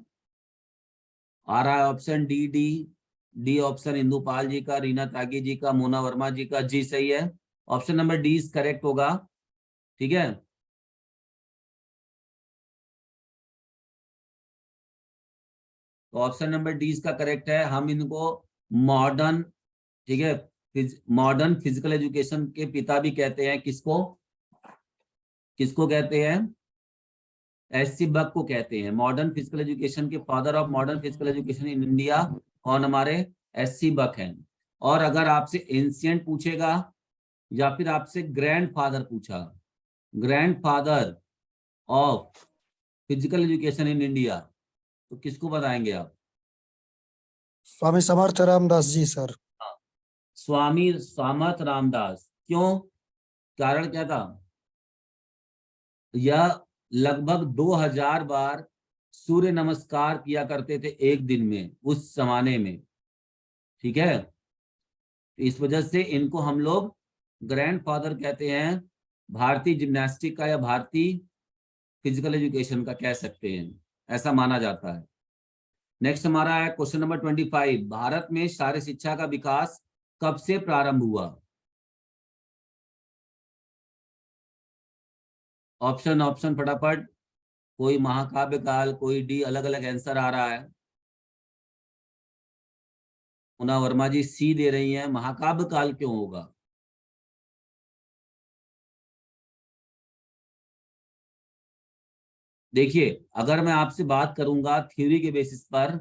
आ रहा है ऑप्शन डी ऑप्शन इंदुपाल जी का, रीना त्यागी जी का, मोना वर्मा जी का। जी सही है, option number D is correct होगा। ठीक है, तो ऑप्शन नंबर डी इसका करेक्ट है। हम इनको मॉडर्न, ठीक है, मॉडर्न फिजिकल एजुकेशन के पिता भी कहते हैं। किसको किसको कहते हैं? एससी बक को कहते हैं मॉडर्न फिजिकल एजुकेशन के father of modern physical education in India. और हमारे एससी बक हैं। और अगर आपसे एंशिएंट पूछेगा या फिर आपसे ग्रैंडफादर पूछा, grandfather of physical education in India, तो किसको बताएंगे आप? स्वामी समर्थ रामदास जी सर। स्वामी समर्थ रामदास। क्यों, कारण क्या था? यह लगभग 2000 बार सूर्य नमस्कार किया करते थे एक दिन में उस जमाने में। ठीक है, इस वजह से इनको हम लोग ग्रैंडफादर कहते हैं भारतीय जिम्नास्टिक का या भारतीय फिजिकल एजुकेशन का कह सकते हैं, ऐसा माना जाता है। नेक्स्ट हमारा है क्वेश्चन नंबर 25। भारत में शारीरिक शिक्षा का विकास कब से प्रारंभ हुआ? ऑप्शन फटाफट, कोई महाकाव्य काल, कोई डी, अलग अलग आंसर आ रहा है। मुना वर्मा जी सी दे रही हैं, महाकाव्य काल क्यों होगा? देखिए अगर मैं आपसे बात करूंगा थ्योरी के बेसिस पर,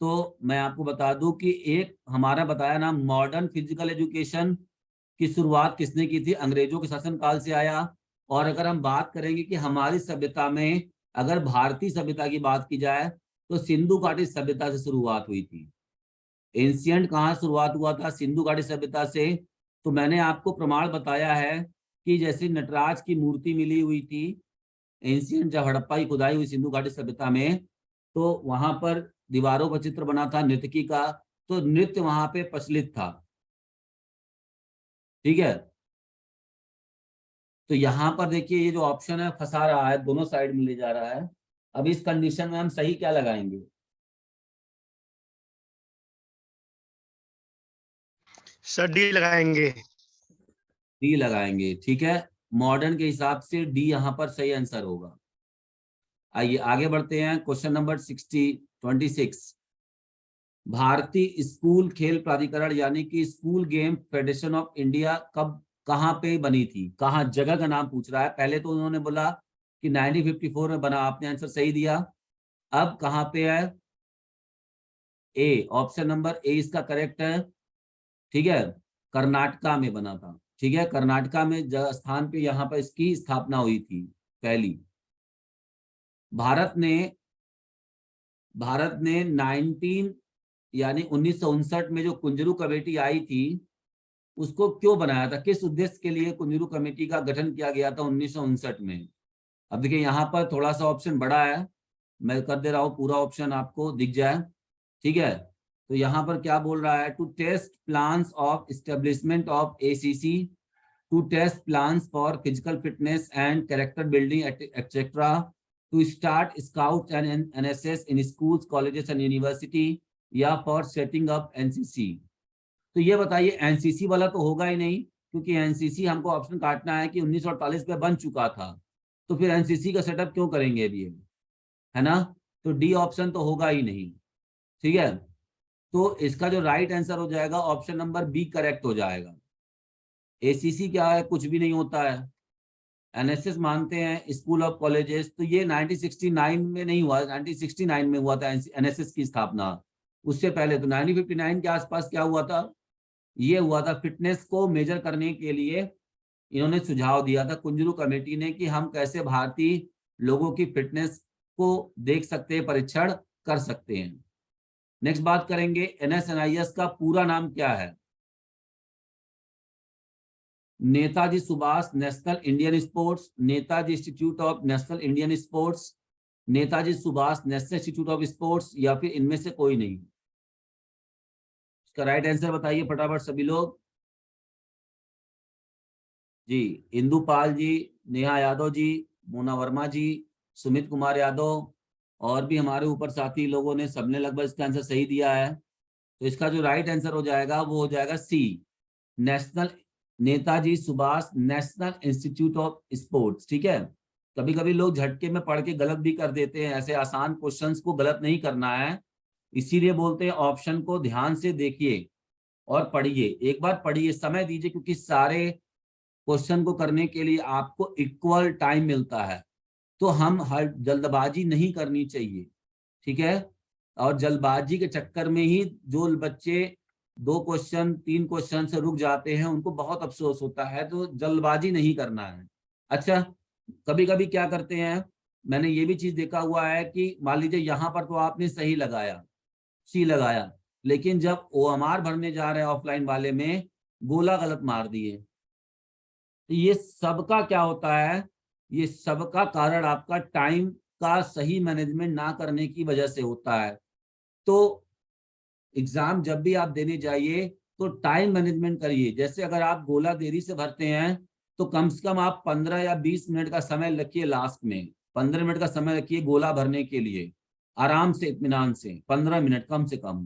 तो मैं आपको बता दूं कि एक हमारा बताया ना, मॉडर्न फिजिकल एजुकेशन की शुरुआत किसने की थी? अंग्रेजों के शासन काल से आया। और अगर हम बात करेंगे कि हमारी सभ्यता में, अगर भारतीय सभ्यता की बात की जाए तो सिंधु घाटी सभ्यता से शुरुआत हुई थी। एंशिएंट कहाँ शुरुआत हुआ था? सिंधु घाटी सभ्यता से। तो मैंने आपको प्रमाण बताया है कि जैसे नटराज की मूर्ति मिली हुई थी एंशिएंट, जब हड़प्पा की खुदाई हुई सिंधु घाटी सभ्यता में, तो वहां पर दीवारों पर चित्र बना था नृत्यकी का, तो नृत्य वहां पे प्रचलित था। ठीक है, तो यहाँ पर देखिए ये जो ऑप्शन है फंसा रहा है, दोनों साइड में ले जा रहा है। अब इस कंडीशन में हम सही क्या लगाएंगे? सर डी लगाएंगे। डी लगाएंगे। ठीक है, मॉडर्न के हिसाब से डी यहाँ पर सही आंसर होगा। आइए आगे बढ़ते हैं। Question number 26। भारतीय स्कूल खेल प्राधिकरण यानी कि school game federation of India कब, कहाँ पे बनी थी? कहाँ, जगह का नाम पूछ रहा है। पहले तो उन्होंने बोला कि 1954 में बना, आपने आंसर सही दिया। अब कहाँ पे है? ए, ऑप्शन नंबर ए इसका करेक्ट है। ठीक है, कर्नाटका में बना था। ठीक है, कर्नाटका में स्थान पे यहाँ पर इसकी स्थापना हुई थी पहली। भारत ने 1959 में जो कुंजरू कमेटी आई थी, उसको क्यों बनाया था? किस उद्देश्य के लिए कुंजरू कमेटी का गठन किया गया था 1959 में? अब देखिए यहाँ पर थोड़ा सा ऑप्शन बड़ा है, मैं कर दे रहा हूँ, पूरा ऑप्शन आपको दिख जाए। ठीक है, तो यहाँ पर क्या बोल रहा है? To test plans of establishment of ACC, to test plans for physical fitness and character building etcetera, to start scouts and NSS in schools, colleges and university, या फॉर सेटिंग अप एनसीसी। तो ये बताइए, एनसीसी वाला तो होगा ही नहीं, क्योंकि एनसीसी हमको ऑप्शन काटना है कि 1948 में बन चुका था, तो फिर एनसीसी का सेटअप क्यों करेंगे अभी, है ना। तो डी ऑप्शन तो होगा ही नहीं, ठीक है। तो इसका जो राइट आंसर हो जाएगा ऑप्शन नंबर बी करेक्ट हो जाएगा। एसीसी क्या है, कुछ भी नहीं होता है। एनएसएस मानते हैं स्कूल ऑफ कॉलेजेस, तो ये 1969 में नहीं हुआ, 1969 में हुआ था एनएसएस की स्थापना। उससे पहले तो 1959 के आसपास क्या हुआ था, ये हुआ था फिटनेस को मेजर करने के लिए इन्होंने सुझाव दिया था कुंजरू कमेटी ने कि हम कैसे भारतीय लोगों की फिटनेस को देख सकते हैं, परीक्षण कर सकते हैं। नेक्स्ट बात करेंगे एनएसएनआईएस का पूरा नाम क्या है। Netaji Subhash national Indian sports, Netaji institute of national Indian sports, Netaji Subhash national institute of sports, या फिर इनमें से कोई नहीं। इसका राइट आंसर बताइए फटाफट सभी लोग। जी, इंदुपाल जी, नेहा यादव जी, मोना वर्मा जी, सुमित कुमार यादव और भी हमारे ऊपर साथी लोगों ने, सबने लगभग इसका आंसर सही दिया है। तो इसका जो राइट आंसर हो जाएगा वो हो जाएगा C, national Netaji Subhash national institute of sports. ठीक है, कभी कभी लोग झटके में पढ़ के गलत भी कर देते हैं, ऐसे आसान क्वेश्चंस को गलत नहीं करना है, इसीलिए बोलते हैं ऑप्शन को ध्यान से देखिए और पढ़िए, एक बार पढ़िए, समय दीजिए, क्योंकि सारे क्वेश्चन को करने के लिए आपको इक्वल टाइम मिलता है, तो हम हर जल्दबाजी नहीं करनी चाहिए, ठीक है। और जल्दबाजी के चक्कर में ही जो बच्चे 2 क्वेश्चन 3 क्वेश्चन से रुक जाते हैं उनको बहुत अफसोस होता है, तो जल्दबाजी नहीं करना है। अच्छा, कभी कभी क्या करते हैं, मैंने ये भी चीज देखा हुआ है कि मान लीजिए यहाँ पर तो आपने सही लगाया, सी लगाया, लेकिन जब ओएमआर भरने जा रहे हैं ऑफलाइन वाले में गोला गलत मार दिए। ये सबका क्या होता है, ये सबका कारण आपका टाइम का सही मैनेजमेंट ना करने की वजह से होता है। तो एग्जाम जब भी आप देने जाइए तो टाइम मैनेजमेंट करिए। जैसे अगर आप गोला देरी से भरते हैं तो कम से कम आप 15 या 20 मिनट का समय रखिए, लास्ट में 15 मिनट का समय रखिए गोला भरने के लिए, आराम से इत्मीनान से 15 मिनट कम से कम।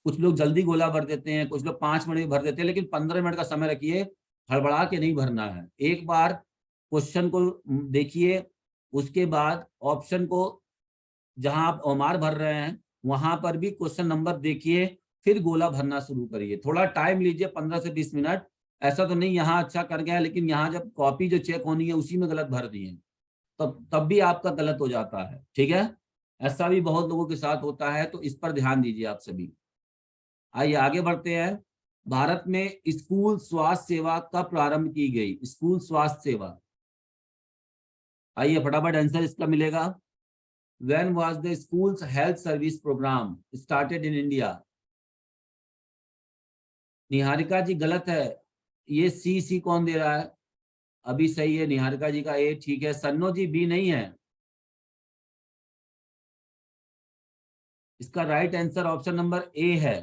कुछ लोग जल्दी गोला भर देते हैं, कुछ लोग 5 मिनट में भर देते हैं, लेकिन 15 मिनट का समय रखिए, हड़बड़ा के नहीं भरना है। एक बार क्वेश्चन को देखिए, उसके बाद ऑप्शन को जहां आप ओमार भर रहे हैं वहां पर भी क्वेश्चन नंबर देखिए, फिर गोला भरना शुरू करिए। थोड़ा टाइम लीजिए, 15 से 20 मिनट। ऐसा तो नहीं यहाँ अच्छा कर गया लेकिन यहाँ जब कॉपी जो चेक होनी है उसी में गलत भर दिए, तब भी आपका गलत हो जाता है, ठीक है। ऐसा भी बहुत लोगों के साथ होता है, तो इस पर ध्यान दीजिए आप सभी। आइए आगे बढ़ते हैं। भारत में स्कूल स्वास्थ्य सेवा कब प्रारंभ की गई, स्कूल स्वास्थ्य सेवा, आइए फटाफट आंसर इसका मिलेगा। When was the school's health service program started in India? Niharika जी गलत है, ये सी कौन दे रहा है, अभी सही है निहारिका जी का ए, ठीक है। सन्नो जी बी नहीं है, इसका राइट आंसर ऑप्शन नंबर ए है।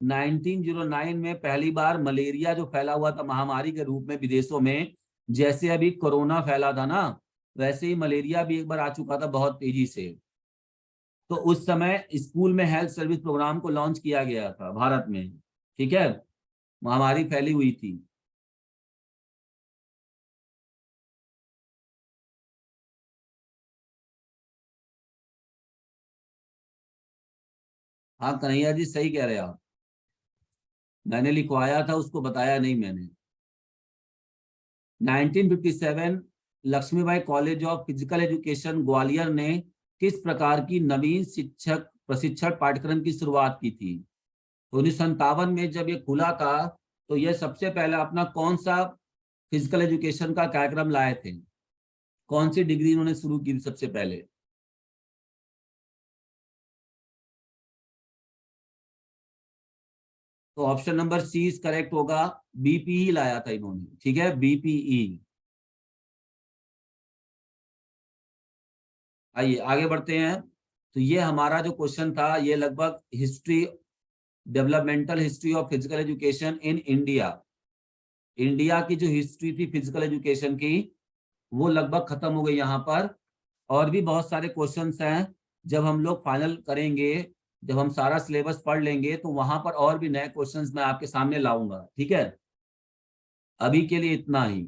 1909 में पहली बार मलेरिया जो फैला हुआ था महामारी के रूप में विदेशों में, जैसे अभी कोरोना फैला था ना, वैसे ही मलेरिया भी एक बार आ चुका था बहुत तेजी से। तो उस समय स्कूल में हेल्थ सर्विस प्रोग्राम को लॉन्च किया गया था भारत में, ठीक है, महामारी फैली हुई थी। हाँ कन्हैया जी सही कह रहे हैं आप, मैंने लिखवाया था, उसको बताया नहीं मैंने। 1957 Lakshmibai college of physical education Gwalior ने किस प्रकार की नवीन शिक्षक प्रशिक्षण पाठ्यक्रम की शुरुआत की थी। 1957 में जब ये खुला था तो ये सबसे पहले अपना कौन सा फिजिकल एजुकेशन का कार्यक्रम लाए थे, कौन सी डिग्री इन्होंने शुरू की थी सबसे पहले। तो option number C is correct होगा, बीपीई लाया था इन्होंने, ठीक है, बीपीई। आइए आगे बढ़ते हैं। तो ये हमारा जो क्वेश्चन था ये लगभग history, developmental history of physical education in India, India की जो हिस्ट्री थी फिजिकल एजुकेशन की वो लगभग खत्म हो गई यहाँ पर। और भी बहुत सारे क्वेश्चंस हैं, जब हम लोग फाइनल करेंगे, जब हम सारा सिलेबस पढ़ लेंगे तो वहां पर और भी नए क्वेश्चंस मैं आपके सामने लाऊंगा, ठीक है। अभी के लिए इतना ही।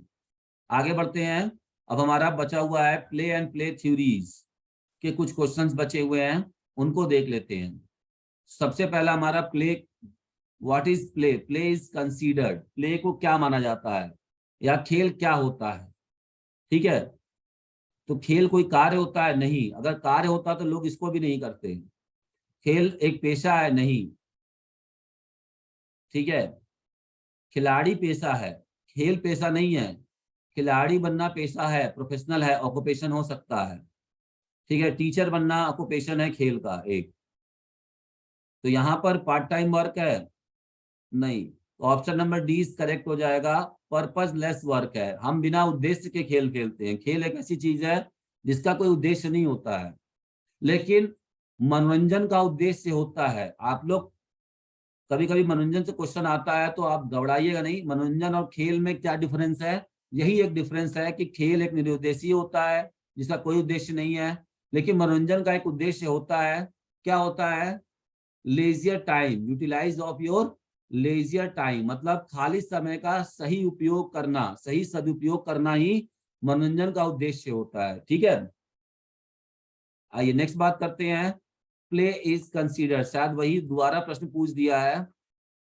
आगे बढ़ते हैं। अब हमारा बचा हुआ है प्ले एंड प्ले थ्योरीज के कुछ क्वेश्चंस बचे हुए हैं, उनको देख लेते हैं। सबसे पहला हमारा play, what is play? Play is considered, play को क्या माना जाता है या खेल क्या होता है? ठीक है, तो खेल कोई कार्य होता है? नहीं। अगर कार्य होता तो लोग इसको भी नहीं करते। खेल एक पेशा है? नहीं। ठीक है, खिलाड़ी पेशा है, खेल पेशा नहीं है। खिलाड़ी बनना पेशा है, प्रोफेशनल है, ऑक्यूपेशन हो सकता है। ठीक है, टीचर बनना ऑक्यूपेशन है खेल का एक। तो यहाँ पर पार्ट टाइम वर्क है? नहीं। तो ऑप्शन नंबर डी करेक्ट हो जाएगा, पर्पजलेस वर्क है। हम बिना उद्देश्य के खेल खेलते हैं। खेल एक ऐसी चीज है जिसका कोई उद्देश्य नहीं होता है, लेकिन मनोरंजन का उद्देश्य होता है। आप लोग कभी कभी मनोरंजन से क्वेश्चन आता है तो आप घबराइएगा नहीं। मनोरंजन और खेल में क्या डिफरेंस है? यही एक डिफरेंस है कि खेल एक निरुद्देशीय होता है जिसका कोई उद्देश्य नहीं है, लेकिन मनोरंजन का एक उद्देश्य होता है। क्या होता है? Leisure time, utilize of your leisure time, मतलब खाली समय का सही उपयोग करना, सही सदुपयोग करना ही मनोरंजन का उद्देश्य होता है। ठीक है, आइए नेक्स्ट बात करते हैं। प्ले इज कंसीडर, शायद वही दोबारा प्रश्न पूछ दिया है,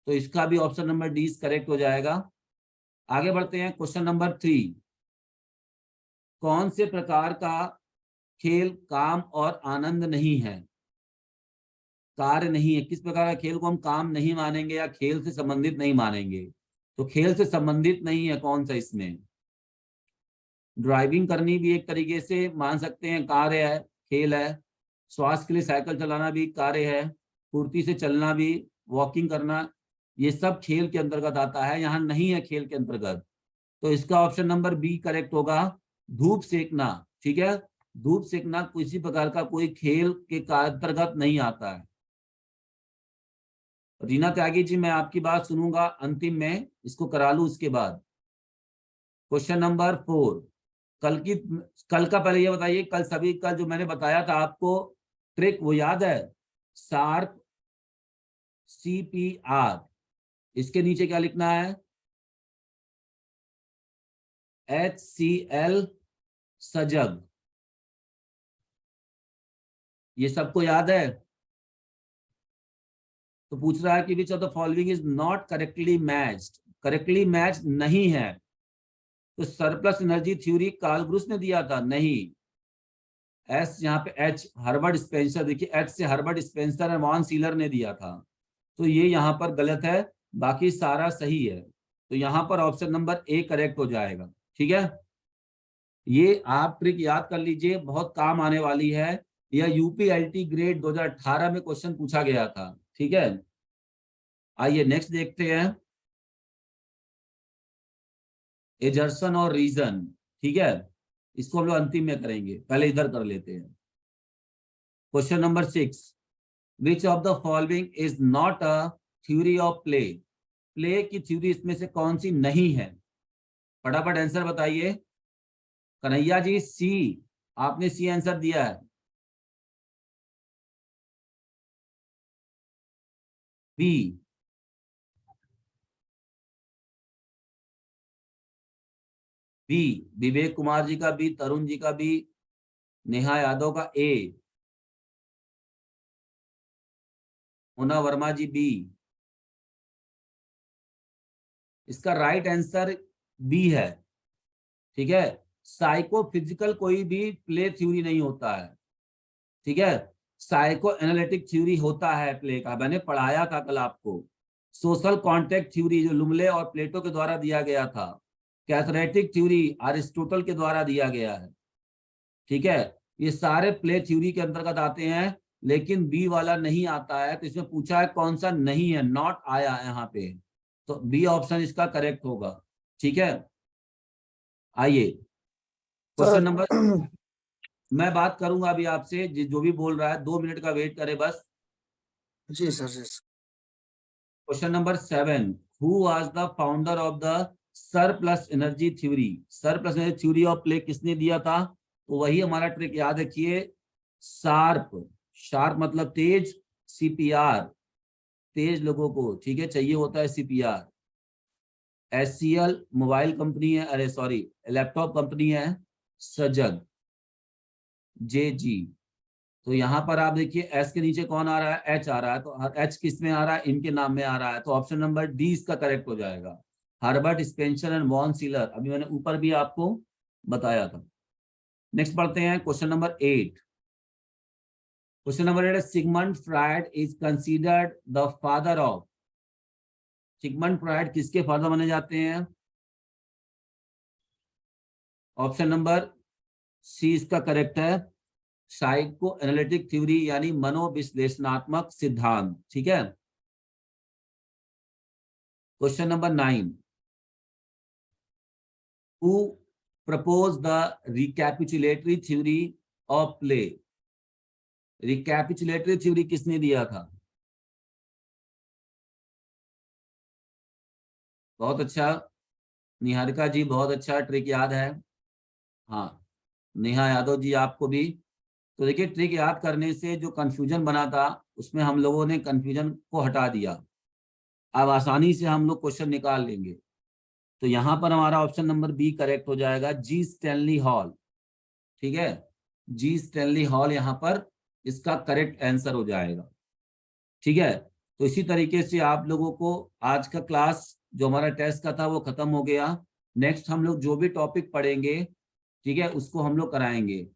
तो इसका भी ऑप्शन नंबर डी करेक्ट हो जाएगा। आगे बढ़ते हैं। क्वेश्चन नंबर 3, कौन से प्रकार का खेल काम और आनंद नहीं है, कार्य नहीं है? किस प्रकार का खेल को हम काम नहीं मानेंगे या खेल से संबंधित नहीं मानेंगे? तो खेल से संबंधित नहीं है कौन सा इसमें? ड्राइविंग करनी भी एक तरीके से मान सकते हैं कार्य है, खेल है। स्वास्थ्य के लिए साइकिल चलाना भी कार्य है। फुर्ती से चलना भी, वॉकिंग करना, ये सब खेल के अंतर्गत आता है। यहाँ नहीं है खेल के अंतर्गत, तो इसका ऑप्शन नंबर बी करेक्ट होगा, धूप सेकना। ठीक है, धूप सेकना किसी प्रकार का कोई खेल के अंतर्गत नहीं आता है। रीना त्यागी जी, मैं आपकी बात सुनूंगा अंतिम में, इसको करा लूं उसके बाद। क्वेश्चन नंबर 4, कल का पहले ये बताइए, कल जो मैंने बताया था आपको ट्रिक, वो याद है? शार्प, CPR, इसके नीचे क्या लिखना है? HCL, सजग। ये सबको याद है? तो पूछ रहा है कि which of the following is not correctly matched, correctly match नहीं है। तो सरप्लस एनर्जी थ्योरी कार्ल ग्रुस ने दिया था? नहीं। एस, यहाँ पे एच हर्बर्ट स्पेंसर, देखिए एच से हर्बर्ट स्पेंसर और वॉन सीलर ने दिया था, तो ये यहाँ पर गलत है, बाकी सारा सही है। तो यहाँ पर ऑप्शन नंबर ए करेक्ट हो जाएगा। ठीक है, ये आप ट्रिक याद कर लीजिए, बहुत काम आने वाली है। यह UPLT ग्रेड 2018 में क्वेश्चन पूछा गया था। ठीक है, आइए नेक्स्ट देखते हैं, एजर्सन और रीजन। ठीक है, इसको हम लोग अंतिम में करेंगे, पहले इधर कर लेते हैं। Question number 6, which of the following is not a theory of play? Play की थ्योरी इसमें से कौन सी नहीं है? फटाफट आंसर बताइए। कन्हैया जी सी, आपने सी आंसर दिया है। बी, बी विवेक कुमार जी का बी, तरुण जी का बी, नेहा यादव का ए, मुना वर्मा जी बी। इसका राइट आंसर बी है। ठीक है, साइकोफिजिकल कोई भी प्ले थ्योरी नहीं होता है। ठीक है, साइको एनालिटिक थ्योरी होता है प्ले का, मैंने पढ़ाया था कल आपको। सोशल कॉन्टेक्ट थ्योरी जो लुमले और प्लेटो के द्वारा दिया गया था। कैथरेटिक थ्योरी अरिस्टोटल के द्वारा दिया गया है। ठीक है, ये सारे प्ले थ्योरी के अंतर्गत आते हैं, लेकिन बी वाला नहीं आता है। तो इसमें पूछा है कौन सा नहीं है, नॉट आया है यहाँ पे, तो बी ऑप्शन इसका करेक्ट होगा। ठीक है, आइए क्वेश्चन नंबर, मैं बात करूंगा अभी आपसे, जो भी बोल रहा है 2 मिनट का वेट करे बस। जी सर, जी sir. Question number 7, who was the founder of the surplus energy theory? Surplus energy theory of play किसने दिया था? तो वही हमारा ट्रिक याद रखिए, शार्प, शार्प मतलब तेज, CPR तेज लोगों को, ठीक है, चाहिए होता है CPR। SCL मोबाइल कंपनी है, अरे सॉरी लैपटॉप कंपनी है सजग JG। तो यहाँ पर आप देखिए एस के नीचे कौन आ रहा है, एच आ रहा है, तो एच किस में आ रहा है, इनके नाम में आ रहा है, तो ऑप्शन नंबर डी इसका करेक्ट हो जाएगा। Herbert Spencer and von Seeler, अभी मैंने ऊपर भी आपको बताया था। नेक्स्ट पढ़ते हैं क्वेश्चन नंबर 8। क्वेश्चन नंबर 8 है Sigmund Freud is considered the father of. Sigmund Freud किसके फादर माने जाते हैं? ऑप्शन नंबर सी इसका करेक्ट है, साइको एनालिटिक थ्योरी यानी मनोविश्लेषणात्मक सिद्धांत। ठीक है। Question number 9, who propose the recapitulatory theory of play. Recapitulatory theory किसने दिया था? बहुत अच्छा निहारिका जी, बहुत अच्छा, ट्रिक याद है। हाँ नेहा यादव जी आपको भी। तो देखिए ट्रिक याद करने से जो कंफ्यूजन बना था उसमें हम लोगों ने कंफ्यूजन को हटा दिया, अब आसानी से हम लोग क्वेश्चन निकाल लेंगे। तो यहाँ पर हमारा ऑप्शन नंबर बी करेक्ट हो जाएगा, जी स्टैनली हॉल। ठीक है, जी स्टैनली हॉल यहाँ पर इसका करेक्ट आंसर हो जाएगा। ठीक है, तो इसी तरीके से आप लोगों को आज का क्लास जो हमारा टेस्ट का था वो खत्म हो गया। नेक्स्ट हम लोग जो भी टॉपिक पढ़ेंगे, ठीक है, उसको हम लोग कराएंगे।